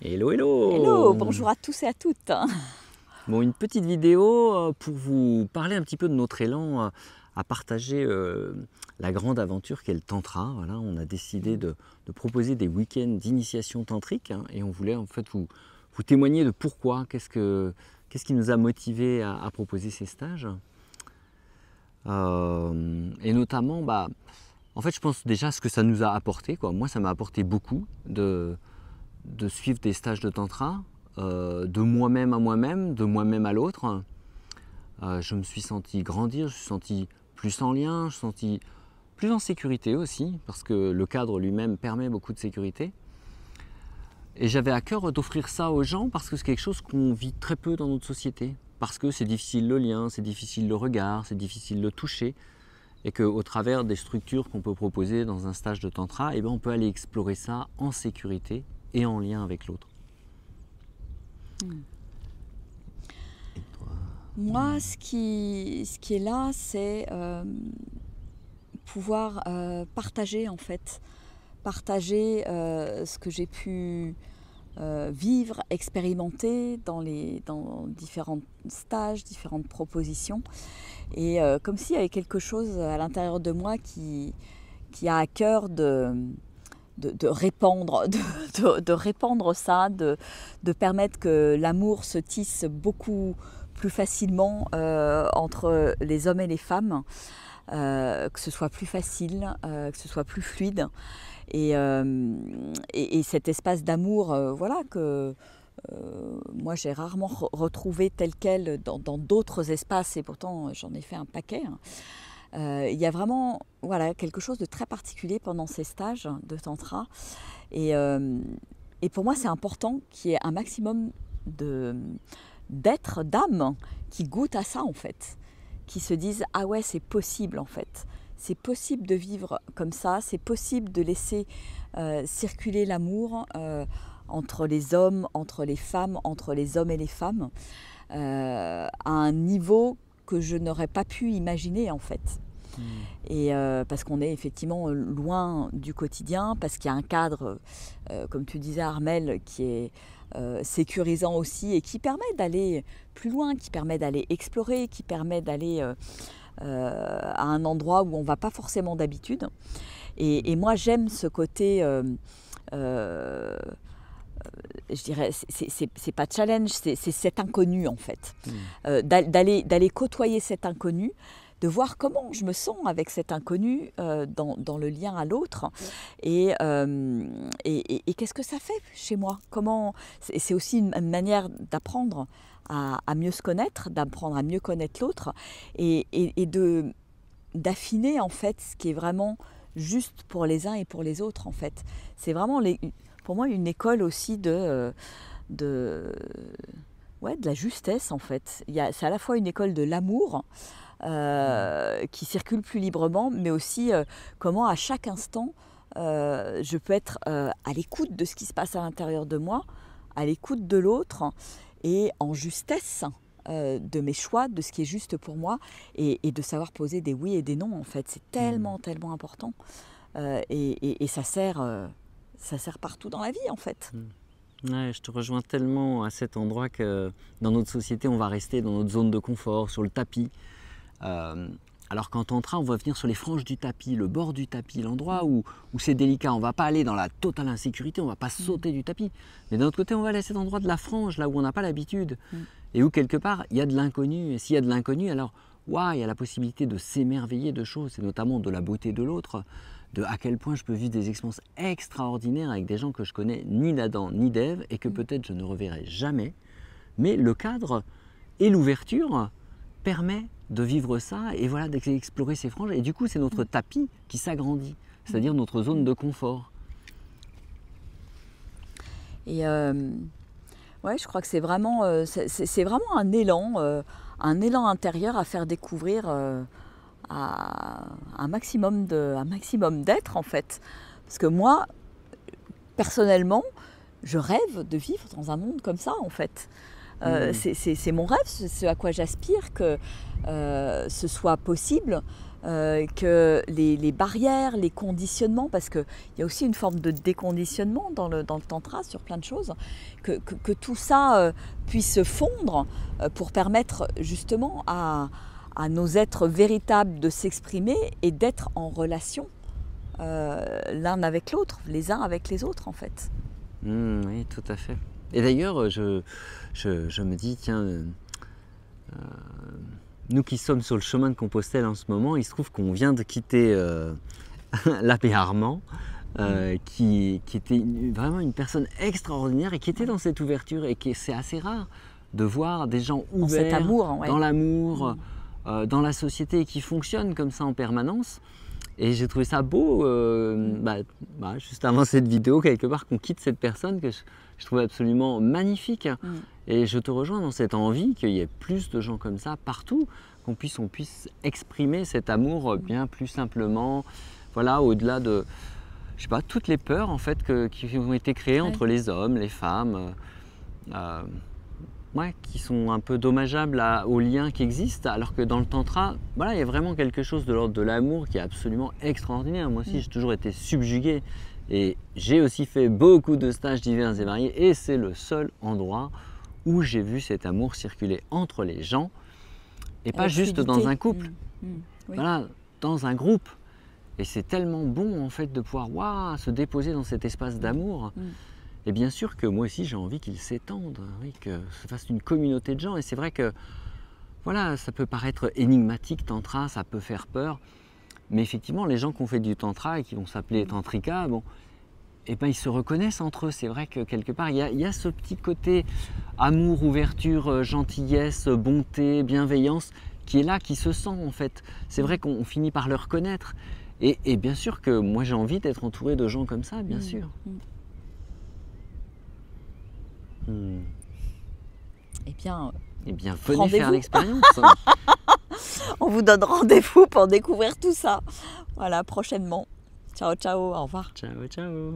Hello, hello! Hello, bonjour à tous et à toutes. Bon, une petite vidéo pour vous parler un petit peu de notre élan à partager la grande aventure qu'est le Tantra. Voilà, on a décidé de proposer des week-ends d'initiation tantrique et on voulait en fait vous témoigner de pourquoi, qu'est-ce qui nous a motivés à proposer ces stages. Et notamment, en fait, je pense déjà à ce que ça nous a apporté, quoi. Moi, ça m'a apporté beaucoup de suivre des stages de tantra, de moi-même à moi-même, de moi-même à l'autre. Je me suis senti grandir, je me suis senti plus en lien, je me suis senti plus en sécurité aussi, parce que le cadre lui-même permet beaucoup de sécurité. Et j'avais à cœur d'offrir ça aux gens parce que c'est quelque chose qu'on vit très peu dans notre société. Parce que c'est difficile le lien, c'est difficile le regard, c'est difficile le toucher. Et qu'au travers des structures qu'on peut proposer dans un stage de tantra, on peut aller explorer ça en sécurité et en lien avec l'autre. Moi, ce qui est là, c'est pouvoir partager en fait. Partager ce que j'ai pu vivre, expérimenter dans différents stages, différentes propositions. Et comme s'il y avait quelque chose à l'intérieur de moi qui a à cœur de répandre, de répandre ça, de permettre que l'amour se tisse beaucoup plus facilement entre les hommes et les femmes, que ce soit plus facile, que ce soit plus fluide. Et cet espace d'amour, voilà, que moi j'ai rarement retrouvé tel quel dans d'autres espaces, et pourtant j'en ai fait un paquet. Il y a vraiment quelque chose de très particulier pendant ces stages de tantra. Et pour moi, c'est important qu'il y ait un maximum d'êtres, d'âmes qui goûtent à ça en fait. Qui se disent « Ah ouais, c'est possible en fait. C'est possible de vivre comme ça, c'est possible de laisser circuler l'amour entre les hommes, entre les femmes, entre les hommes et les femmes, à un niveau que je n'aurais pas pu imaginer en fait. Et parce qu'on est effectivement loin du quotidien, parce qu'il y a un cadre, comme tu disais Armelle, qui est sécurisant aussi et qui permet d'aller plus loin, qui permet d'aller explorer, qui permet d'aller à un endroit où on ne va pas forcément d'habitude. Et moi j'aime ce côté... je dirais, c'est pas challenge, c'est cet inconnu en fait. D'aller côtoyer cet inconnu, de voir comment je me sens avec cet inconnu dans le lien à l'autre et qu'est-ce que ça fait chez moi. C'est aussi une manière d'apprendre à mieux se connaître, d'apprendre à mieux connaître l'autre et d'affiner en fait ce qui est vraiment juste pour les uns et pour les autres en fait. C'est vraiment pour moi une école aussi de la justesse en fait. C'est à la fois une école de l'amour qui circule plus librement, mais aussi comment à chaque instant je peux être à l'écoute de ce qui se passe à l'intérieur de moi, à l'écoute de l'autre et en justesse de mes choix, de ce qui est juste pour moi et de savoir poser des oui et des non en fait. C'est tellement important et ça sert partout dans la vie en fait. Ouais, je te rejoins tellement à cet endroit que dans notre société, on va rester dans notre zone de confort, sur le tapis. Alors qu'en tantra, on va venir sur les franges du tapis, le bord du tapis, l'endroit où c'est délicat. On ne va pas aller dans la totale insécurité, on ne va pas sauter du tapis. Mais d'un autre côté, on va aller à cet endroit de la frange, là où on n'a pas l'habitude. Et où quelque part, il y a de l'inconnu. Et s'il y a de l'inconnu, alors il y a la possibilité de s'émerveiller de choses, et notamment de la beauté de l'autre, de à quel point je peux vivre des expériences extraordinaires avec des gens que je connais ni d'Adam ni d'Ève et que peut-être je ne reverrai jamais. Mais le cadre et l'ouverture permet de vivre ça et voilà, d'explorer ces franges. Et du coup, c'est notre tapis qui s'agrandit, c'est-à-dire notre zone de confort. Et je crois que c'est vraiment un élan intérieur à faire découvrir à un maximum d'êtres en fait. Parce que moi, personnellement, je rêve de vivre dans un monde comme ça en fait. C'est mon rêve, c'est ce à quoi j'aspire, que ce soit possible que les barrières, les conditionnements, parce qu'il y a aussi une forme de déconditionnement dans le tantra sur plein de choses, que tout ça puisse fondre pour permettre justement à nos êtres véritables de s'exprimer et d'être en relation l'un avec l'autre, les uns avec les autres en fait. Oui, tout à fait. Et d'ailleurs, je me dis, tiens, nous qui sommes sur le chemin de Compostelle en ce moment, il se trouve qu'on vient de quitter l'abbé Armand, qui était vraiment une personne extraordinaire et qui était dans cette ouverture, et c'est assez rare de voir des gens ouverts, dans cet amour, dans l'amour, dans la société, et qui fonctionnent comme ça en permanence. Et j'ai trouvé ça beau, juste avant cette vidéo, quelque part, qu'on quitte cette personne que je trouvais absolument magnifique. Et je te rejoins dans cette envie qu'il y ait plus de gens comme ça partout, on puisse exprimer cet amour bien plus simplement, voilà, au-delà de, je sais pas, toutes les peurs en fait qui ont été créées entre les hommes, les femmes, qui sont un peu dommageables aux liens qui existent, alors que dans le tantra, voilà, il y a vraiment quelque chose de l'ordre de l'amour qui est absolument extraordinaire. Moi aussi, j'ai toujours été subjugué, et j'ai aussi fait beaucoup de stages divers et variés, et c'est le seul endroit où j'ai vu cet amour circuler entre les gens, et pas juste dans un couple, voilà, dans un groupe. Et c'est tellement bon en fait de pouvoir se déposer dans cet espace d'amour. Et bien sûr que moi aussi j'ai envie qu'il s'étende, que se fasse une communauté de gens. Et c'est vrai que voilà, ça peut paraître énigmatique, tantra, ça peut faire peur. Mais effectivement, les gens qui ont fait du tantra et qui vont s'appeler tantrika, ils se reconnaissent entre eux. C'est vrai que quelque part, il y a ce petit côté amour, ouverture, gentillesse, bonté, bienveillance qui est là, qui se sent en fait. C'est vrai qu'on finit par le reconnaître. Et bien sûr que moi j'ai envie d'être entouré de gens comme ça, bien sûr. Eh bien, venez faire l'expérience. On vous donne rendez-vous pour découvrir tout ça. Voilà, prochainement. Ciao, ciao, au revoir. Ciao, ciao.